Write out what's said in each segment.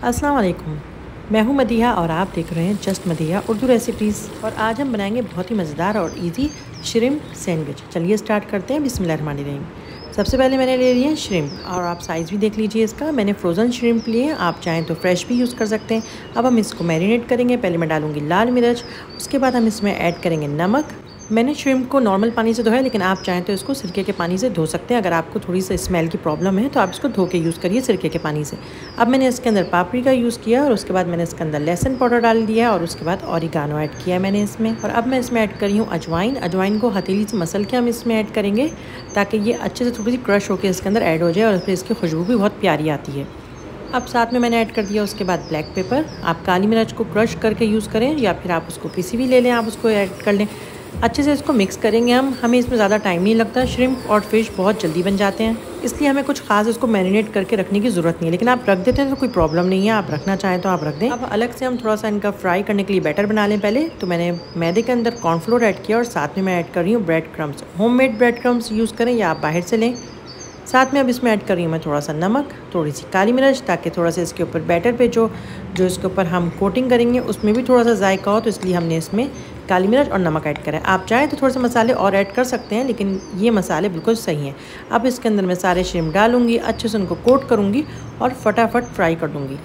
अस्सलाम वालेकुम। मैं हूँ मदीहा और आप देख रहे हैं जस्ट मदीहा उर्दू रेसिपीज़। और आज हम बनाएंगे बहुत ही मज़ेदार और इजी श्रिम्प सैंडविच। चलिए स्टार्ट करते हैं। बिस्मिल्लाहिर्रहमानिर्रहीम। सबसे पहले मैंने ले लिए श्रिम्प और आप साइज़ भी देख लीजिए इसका। मैंने फ्रोज़न श्रिम्प लिए, आप चाहें तो फ्रेश भी यूज़ कर सकते हैं। अब हम इसको मैरिनेट करेंगे। पहले मैं डालूँगी लाल मिर्च, उसके बाद हम इसमें ऐड करेंगे नमक। मैंने श्रिम्प को नॉर्मल पानी से धोया, लेकिन आप चाहें तो इसको सिरके के पानी से धो सकते हैं। अगर आपको थोड़ी सी स्मेल की प्रॉब्लम है तो आप इसको धो के यूज़ करिए सिरके के पानी से। अब मैंने इसके अंदर पापरिका यूज़ किया और उसके बाद मैंने इसके अंदर लहसुन पाउडर डाल दिया और उसके बाद ऑरिगानो ऐड किया मैंने इसमें। और अब मैं इसमें ऐड कर रही हूँ अजवाइन। अजवाइन को हथेली से मसल के हम इसमें ऐड करेंगे ताकि ये अच्छे से थोड़ी सी क्रश होकर इसके अंदर ऐड हो जाए और फिर इसकी खुशबू भी बहुत प्यारी आती है। अब साथ में मैंने ऐड कर दिया उसके बाद ब्लैक पेपर। आप काली मिर्च को क्रश करके यूज़ करें या फिर आप उसको किसी भी ले लें, आप उसको ऐड कर लें। अच्छे से इसको मिक्स करेंगे हमें इसमें ज़्यादा टाइम नहीं लगता। श्रिम्प और फिश बहुत जल्दी बन जाते हैं, इसलिए हमें कुछ खास इसको मैरिनेट करके रखने की ज़रूरत नहीं है। लेकिन आप रख देते हैं तो कोई प्रॉब्लम नहीं है, आप रखना चाहें तो आप रख दें। अब अलग से हम थोड़ा सा इनका फ्राई करने के लिए बैटर बना लें। पहले तो मैंने मैदे के अंदर कॉर्नफ्लोर ऐड किया और साथ में मैं ऐड कर रही हूँ bread crumbs. Homemade bread crumbs use करें या आप बाहर से लें। साथ में अब इसमें ऐड कर रही हूँ मैं थोड़ा सा नमक, थोड़ी सी काली मिर्च, ताकि थोड़ा सा इसके ऊपर बैटर पे जो इसके ऊपर हम कोटिंग करेंगे उसमें भी थोड़ा सा जायका हो, तो इसलिए हमने इसमें काली मिर्च और नमक ऐड करा है। आप चाहें तो थोड़े से मसाले और ऐड कर सकते हैं, लेकिन ये मसाले बिल्कुल सही हैं। अब इसके अंदर मैं सारे श्रिम्प डालूंगी, अच्छे से उनको कोट करूँगी और फटाफट फ्राई कर दूँगी।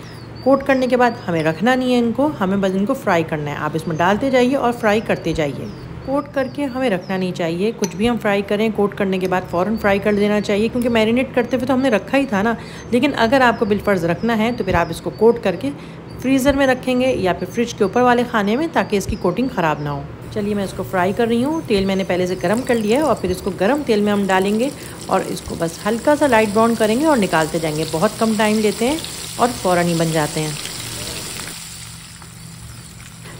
कोट करने के बाद हमें रखना नहीं है इनको, हमें बस इनको फ्राई करना है। आप इसमें डालते जाइए और फ्राई करते जाइए। कोट करके हमें रखना नहीं चाहिए, कुछ भी हम फ्राई करें कोट करने के बाद फ़ौरन फ्राई कर देना चाहिए, क्योंकि मैरिनेट करते हुए तो हमने रखा ही था ना। लेकिन अगर आपको बिलफर्ज रखना है तो फिर आप इसको कोट करके फ्रीज़र में रखेंगे या फिर फ्रिज के ऊपर वाले खाने में, ताकि इसकी कोटिंग ख़राब ना हो। चलिए मैं इसको फ्राई कर रही हूँ। तेल मैंने पहले से गर्म कर लिया है और फिर इसको गर्म तेल में हम डालेंगे और इसको बस हल्का सा लाइट ब्राउन करेंगे और निकालते जाएंगे। बहुत कम टाइम लेते हैं और फ़ौरन ही बन जाते हैं।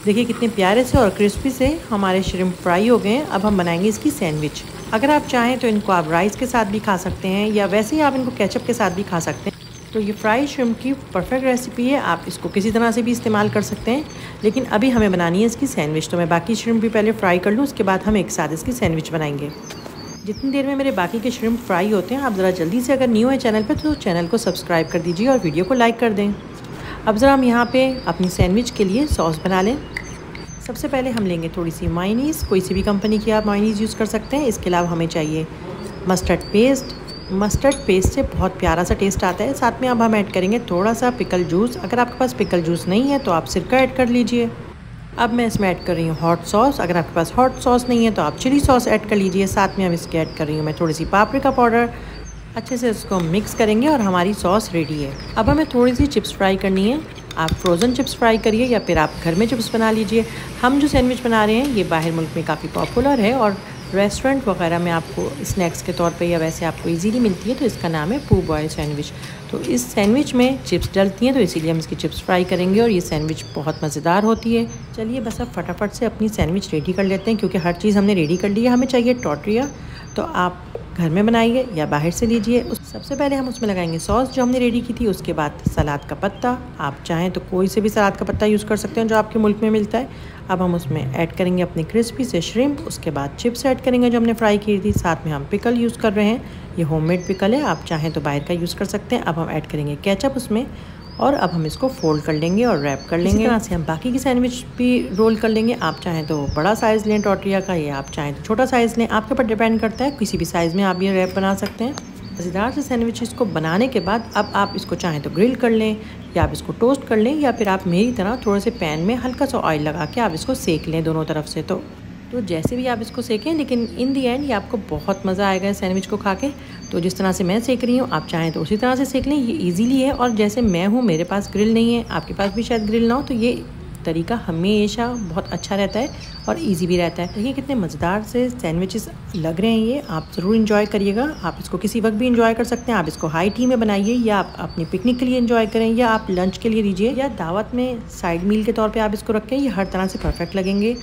देखिए कितने प्यारे से और क्रिस्पी से हमारे श्रिम्प फ्राई हो गए हैं। अब हम बनाएंगे इसकी सैंडविच। अगर आप चाहें तो इनको आप राइस के साथ भी खा सकते हैं या वैसे ही आप इनको केचप के साथ भी खा सकते हैं। तो ये फ्राई श्रिम्प की परफेक्ट रेसिपी है, आप इसको किसी तरह से भी इस्तेमाल कर सकते हैं। लेकिन अभी हमें बनानी है इसकी सैंडविच, तो मैं बाकी श्रिम्प भी पहले फ्राई कर लूँ, उसके बाद हम एक साथ इसकी सैंडविच बनाएंगे। जितनी देर में मेरे बाकी के श्रिम्प फ्राई होते हैं, आप ज़रा जल्दी से अगर न्यू है चैनल पर तो चैनल को सब्सक्राइब कर दीजिए और वीडियो को लाइक कर दें। अब ज़रा हम यहाँ पर अपनी सैंडविच के लिए सॉस बना लें। सबसे पहले हम लेंगे थोड़ी सी मायोनीज़, कोई सी भी कंपनी की आप मायोनीज़ यूज़ कर सकते हैं। इसके अलावा हमें चाहिए मस्टर्ड पेस्ट। मस्टर्ड पेस्ट से बहुत प्यारा सा टेस्ट आता है। साथ में अब हम ऐड करेंगे थोड़ा सा पिकल जूस। अगर आपके पास पिकल जूस नहीं है तो आप सिरका ऐड कर लीजिए। अब मैं इसमें ऐड कर रही हूँ हॉट सॉस। अगर आपके पास हॉट सॉस नहीं है तो आप चिली सॉस ऐड कर लीजिए। साथ में हम इसके ऐड कर रही हूँ मैं थोड़ी सी पापरिका पाउडर। अच्छे से इसको मिक्स करेंगे और हमारी सॉस रेडी है। अब हमें थोड़ी सी चिप्स फ्राई करनी है। आप फ्रोज़न चिप्स फ्राई करिए या फिर आप घर में चिप्स बना लीजिए। हम जो सैंडविच बना रहे हैं ये बाहर मुल्क में काफ़ी पॉपुलर है और रेस्टोरेंट वगैरह में आपको स्नैक्स के तौर पे या वैसे आपको इजीली मिलती है। तो इसका नाम है पू बॉय सैंडविच। तो इस सैंडविच में चिप्स डलती हैं, तो इसीलिए हम इसकी चिप्स फ्राई करेंगे और ये सैंडविच बहुत मज़ेदार होती है। चलिए बस अब फटाफट से अपनी सैंडविच रेडी कर लेते हैं, क्योंकि हर चीज़ हमने रेडी कर ली है। हमें चाहिए टॉर्टिया, तो आप घर में बनाइए या बाहर से लीजिए। सबसे पहले हम उसमें लगाएंगे सॉस जो हमने रेडी की थी, उसके बाद सलाद का पत्ता। आप चाहें तो कोई से भी सलाद का पत्ता यूज़ कर सकते हैं जो आपके मुल्क में मिलता है। अब हम उसमें ऐड करेंगे अपने क्रिस्पी से श्रिम्प, उसके बाद चिप्स ऐड करेंगे जो हमने फ्राई की थी। साथ में हम पिकल यूज़ कर रहे हैं, ये होममेड पिकल है, आप चाहें तो बाहर का यूज़ कर सकते हैं। अब हम ऐड करेंगे केचप उसमें और अब हम इसको फोल्ड कर लेंगे और रैप कर लेंगे। इसी तरह से हम बाकी की सैंडविच भी रोल कर लेंगे। आप चाहें तो बड़ा साइज़ लें टॉर्टिया का, या आप चाहें तो छोटा साइज़ लें, आपके ऊपर डिपेंड करता है। किसी भी साइज़ में आप ये रैप बना सकते हैं। मज़ेदार से सैंडविचेस को बनाने के बाद अब आप इसको चाहें तो ग्रिल कर लें या आप इसको टोस्ट कर लें, या फिर आप मेरी तरह थोड़े से पैन में हल्का सा ऑयल लगा के आप इसको सेक लें दोनों तरफ से। तो जैसे भी आप इसको सेकें, लेकिन इन दी एंड ये आपको बहुत मज़ा आएगा सैंडविच को खा के। तो जिस तरह से मैं सेक रही हूँ आप चाहें तो उसी तरह से सेक लें, ये इजीली है। और जैसे मैं हूँ, मेरे पास ग्रिल नहीं है, आपके पास भी शायद ग्रिल ना हो, तो ये तरीका हमेशा बहुत अच्छा रहता है और इजी भी रहता है। देखिए कितने मज़ेदार से सैंडविचेस लग रहे हैं ये, आप ज़रूर इंजॉय करिएगा। आप इसको किसी वक्त भी इंजॉय कर सकते हैं। आप इसको हाई टी में बनाइए या आप अपनी पिकनिक के लिए इंजॉय करें या आप लंच के लिए लीजिए या दावत में साइड मील के तौर पे आप इसको रखें, ये हर तरह से परफेक्ट लगेंगे।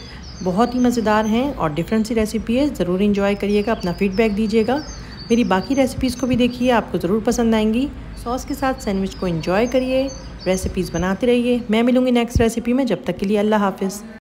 बहुत ही मज़ेदार हैं और डिफरेंट सी रेसिपी है, ज़रूर इंजॉय करिएगा। अपना फीडबैक दीजिएगा। मेरी बाकी रेसिपीज़ को भी देखिए, आपको ज़रूर पसंद आएंगी। सॉस के साथ सैंडविच को एंजॉय करिए, रेसिपीज़ बनाते रहिए। मैं मिलूँगी नेक्स्ट रेसिपी में, जब तक के लिए अल्लाह हाफ़िज़।